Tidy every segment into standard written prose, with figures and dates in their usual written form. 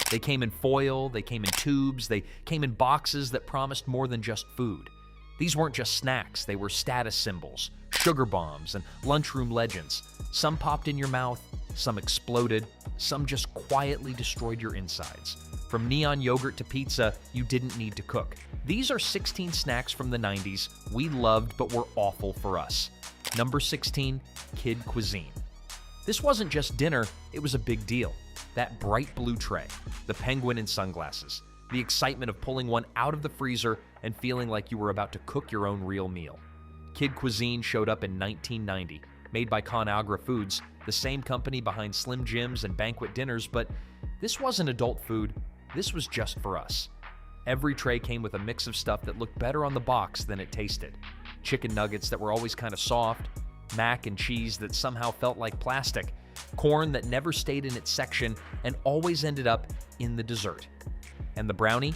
They came in foil, they came in tubes, they came in boxes that promised more than just food. These weren't just snacks, they were status symbols, sugar bombs, and lunchroom legends. Some popped in your mouth, some exploded, some just quietly destroyed your insides. From neon yogurt to pizza, you didn't need to cook. These are 16 snacks from the 90s we loved but were awful for us. Number 16, Kid Cuisine. This wasn't just dinner, it was a big deal. That bright blue tray, the penguin in sunglasses, the excitement of pulling one out of the freezer and feeling like you were about to cook your own real meal. Kid Cuisine showed up in 1990, made by ConAgra Foods, the same company behind Slim Jims and Banquet Dinners, but this wasn't adult food, this was just for us. Every tray came with a mix of stuff that looked better on the box than it tasted. Chicken nuggets that were always kind of soft, mac and cheese that somehow felt like plastic, corn that never stayed in its section and always ended up in the dessert. And the brownie?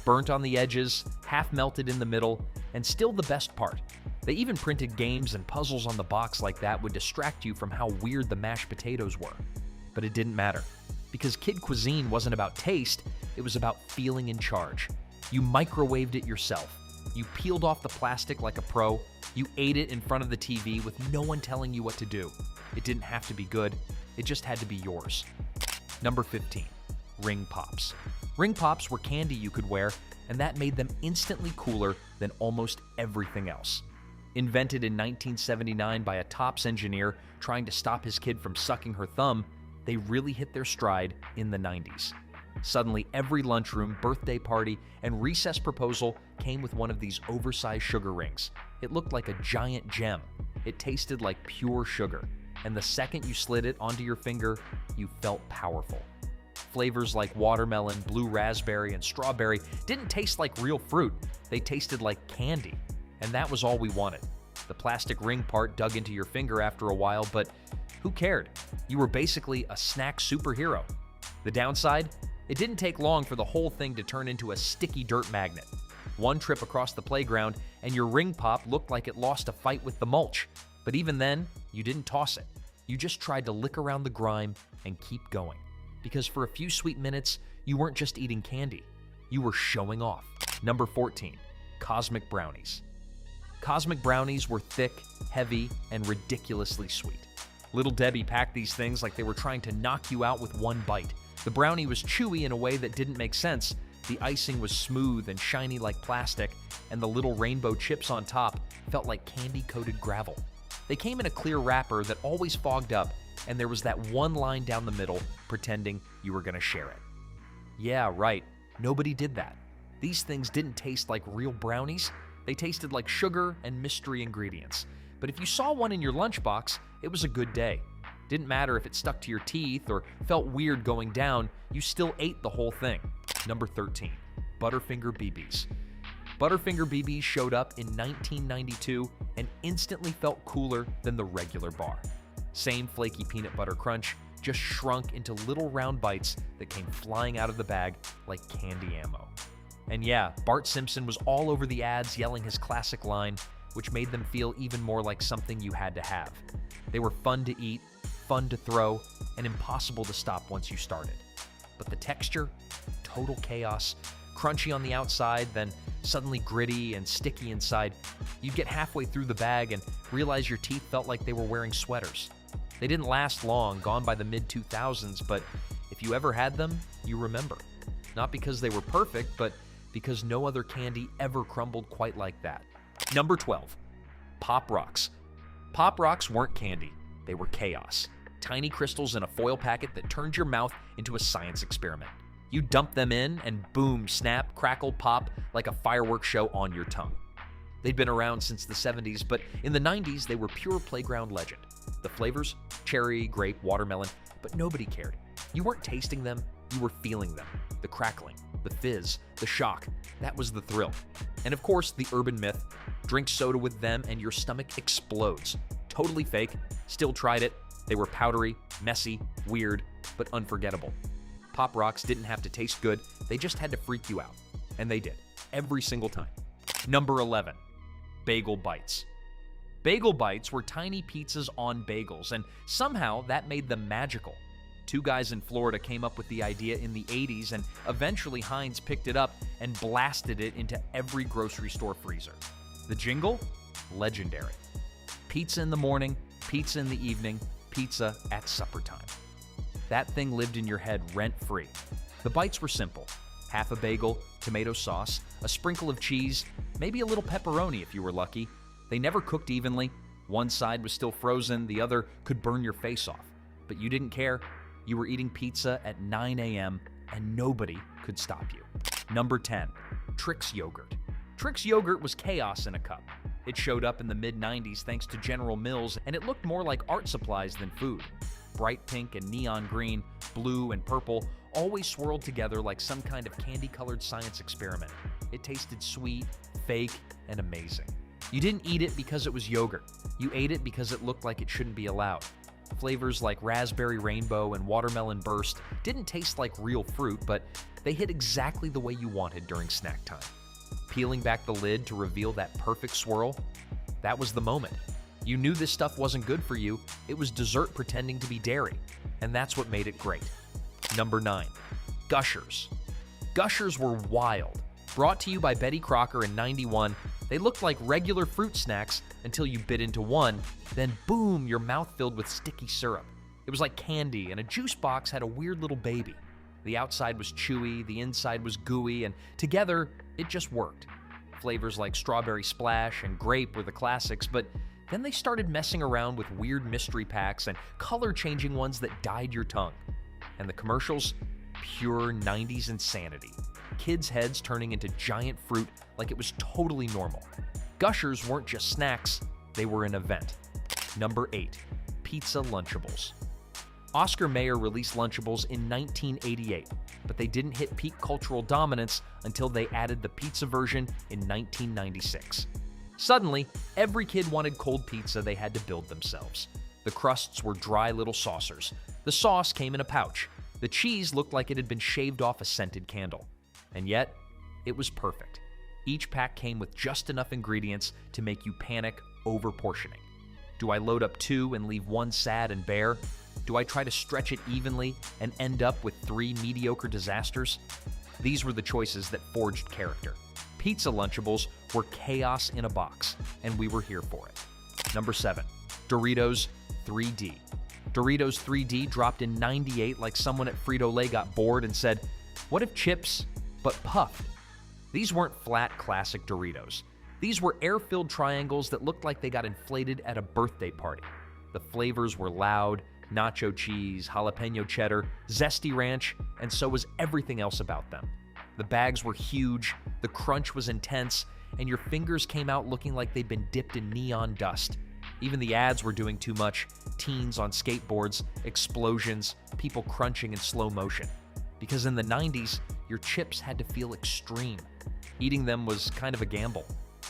Burnt on the edges, half melted in the middle, and still the best part. They even printed games and puzzles on the box like that would distract you from how weird the mashed potatoes were. But it didn't matter, because Kid Cuisine wasn't about taste, it was about feeling in charge. You microwaved it yourself. You peeled off the plastic like a pro. You ate it in front of the TV with no one telling you what to do. It didn't have to be good, it just had to be yours. Number 15, Ring Pops. Ring Pops were candy you could wear, and that made them instantly cooler than almost everything else. Invented in 1979 by a Tops engineer trying to stop his kid from sucking her thumb, they really hit their stride in the 90s. Suddenly, every lunchroom, birthday party, and recess proposal came with one of these oversized sugar rings. It looked like a giant gem. It tasted like pure sugar, and the second you slid it onto your finger, you felt powerful. Flavors like watermelon, blue raspberry, and strawberry didn't taste like real fruit. They tasted like candy, and that was all we wanted. The plastic ring part dug into your finger after a while, but who cared? You were basically a snack superhero. The downside? It didn't take long for the whole thing to turn into a sticky dirt magnet. One trip across the playground, and your ring pop looked like it lost a fight with the mulch. But even then, you didn't toss it. You just tried to lick around the grime and keep going. Because for a few sweet minutes, you weren't just eating candy. You were showing off. Number 14, Cosmic Brownies. Cosmic Brownies were thick, heavy, and ridiculously sweet. Little Debbie packed these things like they were trying to knock you out with one bite. The brownie was chewy in a way that didn't make sense. The icing was smooth and shiny like plastic, and the little rainbow chips on top felt like candy-coated gravel. They came in a clear wrapper that always fogged up, and there was that one line down the middle pretending you were gonna share it. Yeah, right. Nobody did that. These things didn't taste like real brownies. They tasted like sugar and mystery ingredients. But if you saw one in your lunchbox, it was a good day. Didn't matter if it stuck to your teeth or felt weird going down, you still ate the whole thing. Number 13, Butterfinger BBs. Butterfinger BBs showed up in 1992 and instantly felt cooler than the regular bar. Same flaky peanut butter crunch, just shrunk into little round bites that came flying out of the bag like candy ammo. And yeah, Bart Simpson was all over the ads yelling his classic line, which made them feel even more like something you had to have. They were fun to eat, fun to throw, and impossible to stop once you started. But the texture? Total chaos. Crunchy on the outside, then suddenly gritty and sticky inside. You'd get halfway through the bag and realize your teeth felt like they were wearing sweaters. They didn't last long, gone by the mid-2000s, but if you ever had them, you remember. Not because they were perfect, but because no other candy ever crumbled quite like that. Number 12, Pop Rocks. Pop Rocks weren't candy, they were chaos. Tiny crystals in a foil packet that turned your mouth into a science experiment. You dump them in and boom, snap, crackle, pop like a fireworks show on your tongue. They'd been around since the 70s, but in the 90s they were pure playground legend. The flavors? Cherry, grape, watermelon, but nobody cared. You weren't tasting them, you were feeling them. The crackling, the fizz, the shock, that was the thrill. And of course, the urban myth, drink soda with them and your stomach explodes. Totally fake, still tried it. They were powdery, messy, weird, but unforgettable. Pop Rocks didn't have to taste good, they just had to freak you out. And they did, every single time. Number 11, Bagel Bites. Bagel Bites were tiny pizzas on bagels, and somehow that made them magical. Two guys in Florida came up with the idea in the 80s, and eventually Heinz picked it up and blasted it into every grocery store freezer. The jingle? Legendary. Pizza in the morning, pizza in the evening, pizza at supper time. That thing lived in your head rent-free. The bites were simple. Half a bagel, tomato sauce, a sprinkle of cheese, maybe a little pepperoni if you were lucky. They never cooked evenly. One side was still frozen, the other could burn your face off. But you didn't care. You were eating pizza at 9 a.m. and nobody could stop you. Number 10, Trixs Yogurt. Trixs Yogurt was chaos in a cup. It showed up in the mid-90s thanks to General Mills, and it looked more like art supplies than food. Bright pink and neon green, blue and purple, always swirled together like some kind of candy-colored science experiment. It tasted sweet, fake, and amazing. You didn't eat it because it was yogurt. You ate it because it looked like it shouldn't be allowed. Flavors like raspberry rainbow and watermelon burst didn't taste like real fruit, but they hit exactly the way you wanted during snack time. Peeling back the lid to reveal that perfect swirl, that was the moment. You knew this stuff wasn't good for you. It was dessert pretending to be dairy, and that's what made it great. Number 9, Gushers. Gushers were wild. Brought to you by Betty Crocker in '91, they looked like regular fruit snacks until you bit into one, then boom, your mouth filled with sticky syrup. It was like candy, and a juice box had a weird little baby. The outside was chewy, the inside was gooey, and together, it just worked. Flavors like strawberry splash and grape were the classics, but then they started messing around with weird mystery packs and color-changing ones that dyed your tongue. And the commercials? Pure 90s insanity. Kids' heads turning into giant fruit like it was totally normal. Gushers weren't just snacks, they were an event. Number 8, Pizza Lunchables. Oscar Mayer released Lunchables in 1988, but they didn't hit peak cultural dominance until they added the pizza version in 1996. Suddenly, every kid wanted cold pizza they had to build themselves. The crusts were dry little saucers. The sauce came in a pouch. The cheese looked like it had been shaved off a scented candle. And yet, it was perfect. Each pack came with just enough ingredients to make you panic over portioning. Do I load up 2 and leave 1 sad and bare? Do I try to stretch it evenly and end up with 3 mediocre disasters? These were the choices that forged character. Pizza Lunchables were chaos in a box, and we were here for it. Number 7, Doritos 3D. Doritos 3D dropped in '98 like someone at Frito-Lay got bored and said, "What if chips, but puffed?" These weren't flat classic Doritos. These were air-filled triangles that looked like they got inflated at a birthday party. The flavors were loud: nacho cheese, jalapeno cheddar, zesty ranch, and so was everything else about them. The bags were huge, the crunch was intense, and your fingers came out looking like they'd been dipped in neon dust. Even the ads were doing too much: teens on skateboards, explosions, people crunching in slow motion. Because in the 90s, your chips had to feel extreme. Eating them was kind of a gamble.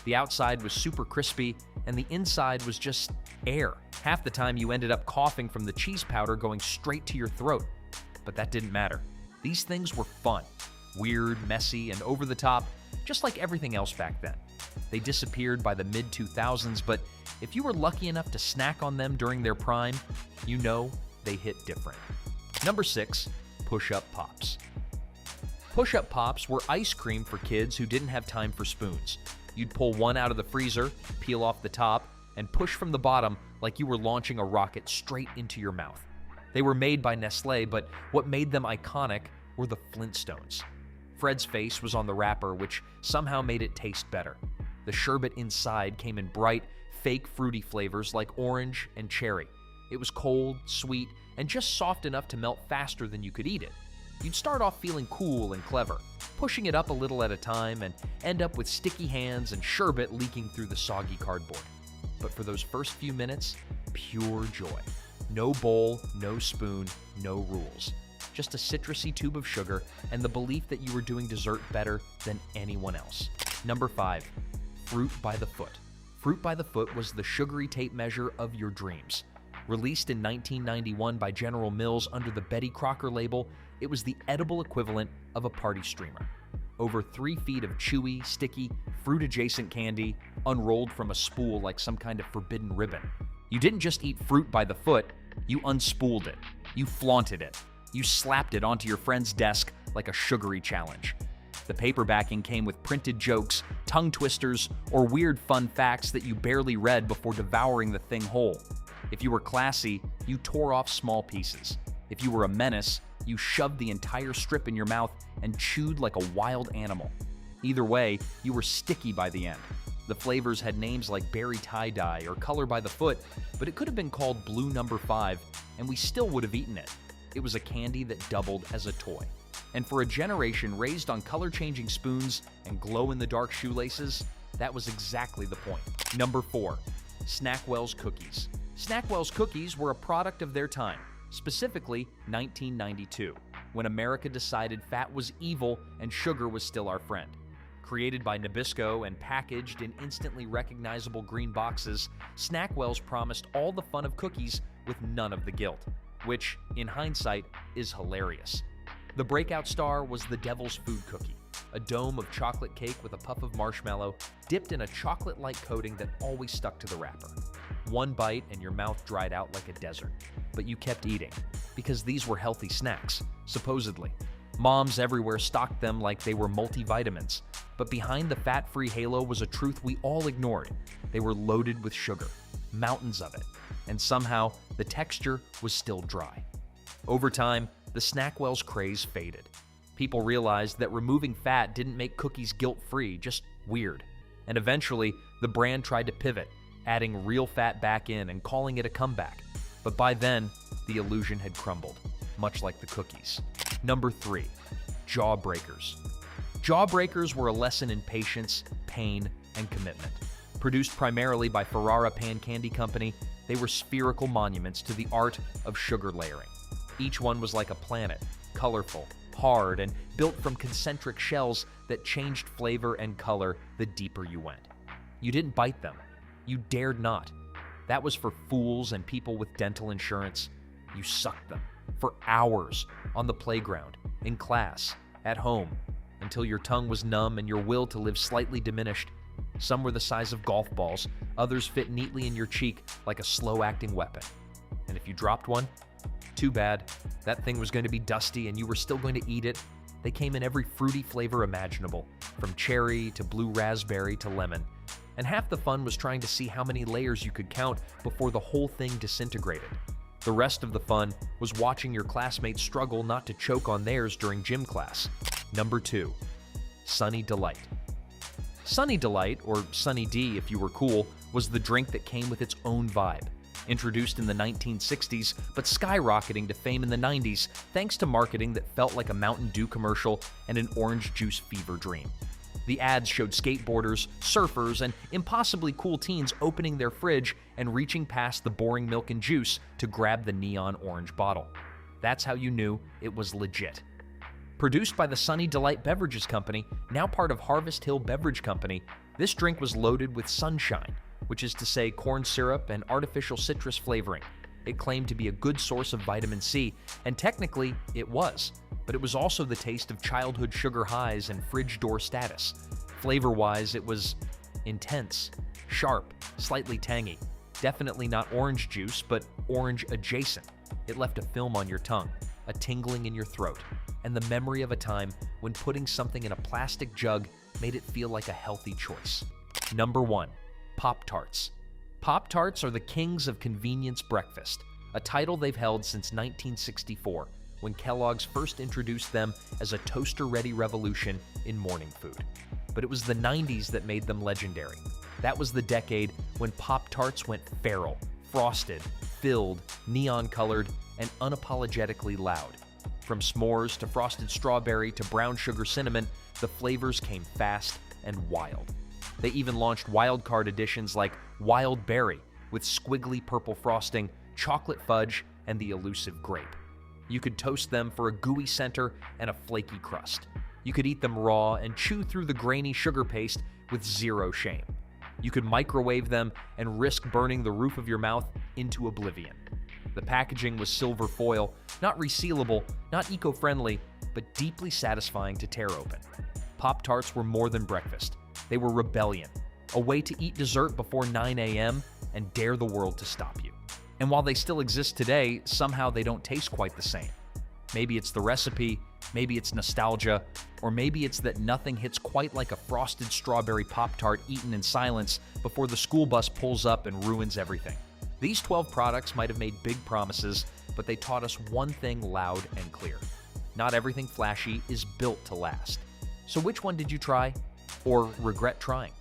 The outside was super crispy, and the inside was just air. Half the time you ended up coughing from the cheese powder going straight to your throat. But that didn't matter. These things were fun. Weird, messy, and over the top, just like everything else back then. They disappeared by the mid-2000s, but if you were lucky enough to snack on them during their prime, you know they hit different. Number 6, PushUp Pops. PushUp Pops were ice cream for kids who didn't have time for spoons. You'd pull one out of the freezer, peel off the top, and push from the bottom like you were launching a rocket straight into your mouth. They were made by Nestle, but what made them iconic were the Flintstones. Fred's face was on the wrapper, which somehow made it taste better. The sherbet inside came in bright, fake fruity flavors like orange and cherry. It was cold, sweet, and just soft enough to melt faster than you could eat it. You'd start off feeling cool and clever, pushing it up a little at a time, and end up with sticky hands and sherbet leaking through the soggy cardboard. But for those first few minutes, pure joy. No bowl, no spoon, no rules. Just a citrusy tube of sugar and the belief that you were doing dessert better than anyone else. Number 5, Fruit by the Foot. Fruit by the Foot was the sugary tape measure of your dreams. Released in 1991 by General Mills under the Betty Crocker label, it was the edible equivalent of a party streamer. Over 3 feet of chewy, sticky, fruit-adjacent candy unrolled from a spool like some kind of forbidden ribbon. You didn't just eat fruit by the foot, you unspooled it. You flaunted it. You slapped it onto your friend's desk like a sugary challenge. The paperbacking came with printed jokes, tongue twisters, or weird fun facts that you barely read before devouring the thing whole. If you were classy, you tore off small pieces. If you were a menace, you shoved the entire strip in your mouth and chewed like a wild animal. Either way, you were sticky by the end. The flavors had names like berry tie-dye or color by the foot, but it could have been called Blue Number 5, and we still would have eaten it. It was a candy that doubled as a toy. And for a generation raised on color-changing spoons and glow-in-the-dark shoelaces, that was exactly the point. Number 4. Snackwell's Cookies. Snackwell's Cookies were a product of their time, specifically 1992, when America decided fat was evil and sugar was still our friend. Created by Nabisco and packaged in instantly recognizable green boxes, Snackwell's promised all the fun of cookies with none of the guilt, which, in hindsight, is hilarious. The breakout star was the Devil's Food Cookie, a dome of chocolate cake with a puff of marshmallow dipped in a chocolate-like coating that always stuck to the wrapper. One bite and your mouth dried out like a desert, but you kept eating, because these were healthy snacks, supposedly. Moms everywhere stocked them like they were multivitamins, but behind the fat-free halo was a truth we all ignored. They were loaded with sugar, mountains of it, and somehow the texture was still dry. Over time, the Snackwell's craze faded. People realized that removing fat didn't make cookies guilt-free, just weird. And eventually, the brand tried to pivot, adding real fat back in and calling it a comeback. But by then, the illusion had crumbled, much like the cookies. Number 3. Jawbreakers. Jawbreakers were a lesson in patience, pain, and commitment. Produced primarily by Ferrara Pan Candy Company, they were spherical monuments to the art of sugar layering. Each one was like a planet, colorful, hard, and built from concentric shells that changed flavor and color the deeper you went. You didn't bite them. You dared not. That was for fools and people with dental insurance. You sucked them for hours on the playground, in class, at home, until your tongue was numb and your will to live slightly diminished. Some were the size of golf balls, others fit neatly in your cheek like a slow-acting weapon. And if you dropped one, too bad. That thing was going to be dusty and you were still going to eat it. They came in every fruity flavor imaginable, from cherry to blue raspberry to lemon. And half the fun was trying to see how many layers you could count before the whole thing disintegrated. The rest of the fun was watching your classmates struggle not to choke on theirs during gym class. Number 2. Sunny Delight. Sunny Delight, or Sunny D if you were cool, was the drink that came with its own vibe. Introduced in the 1960s, but skyrocketing to fame in the 90s thanks to marketing that felt like a Mountain Dew commercial and an orange juice fever dream. The ads showed skateboarders, surfers, and impossibly cool teens opening their fridge and reaching past the boring milk and juice to grab the neon orange bottle. That's how you knew it was legit. Produced by the Sunny Delight Beverages Company, now part of Harvest Hill Beverage Company, this drink was loaded with sunshine, which is to say corn syrup and artificial citrus flavoring. It claimed to be a good source of vitamin C, and technically it was, but it was also the taste of childhood sugar highs and fridge door status. Flavor-wise, it was intense, sharp, slightly tangy. Definitely not orange juice, but orange adjacent. It left a film on your tongue, a tingling in your throat, and the memory of a time when putting something in a plastic jug made it feel like a healthy choice. Number 1. PopTarts. PopTarts are the kings of convenience breakfast, a title they've held since 1964, when Kellogg's first introduced them as a toaster-ready revolution in morning food. But it was the 90s that made them legendary. That was the decade when Pop-Tarts went feral, frosted, filled, neon-colored, and unapologetically loud. From s'mores to frosted strawberry to brown sugar cinnamon, the flavors came fast and wild. They even launched wildcard editions like Wild Berry with squiggly purple frosting, chocolate fudge, and the elusive grape. You could toast them for a gooey center and a flaky crust. You could eat them raw and chew through the grainy sugar paste with zero shame. You could microwave them and risk burning the roof of your mouth into oblivion. The packaging was silver foil, not resealable, not eco-friendly, but deeply satisfying to tear open. Pop-Tarts were more than breakfast. They were rebellion, a way to eat dessert before 9 a.m. and dare the world to stop you. And while they still exist today, somehow they don't taste quite the same. Maybe it's the recipe, maybe it's nostalgia, or maybe it's that nothing hits quite like a frosted strawberry Pop-Tart eaten in silence before the school bus pulls up and ruins everything. These 12 products might have made big promises, but they taught us one thing loud and clear. Not everything flashy is built to last. So which one did you try, or regret trying?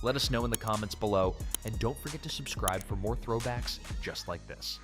Let us know in the comments below, and don't forget to subscribe for more throwbacks just like this.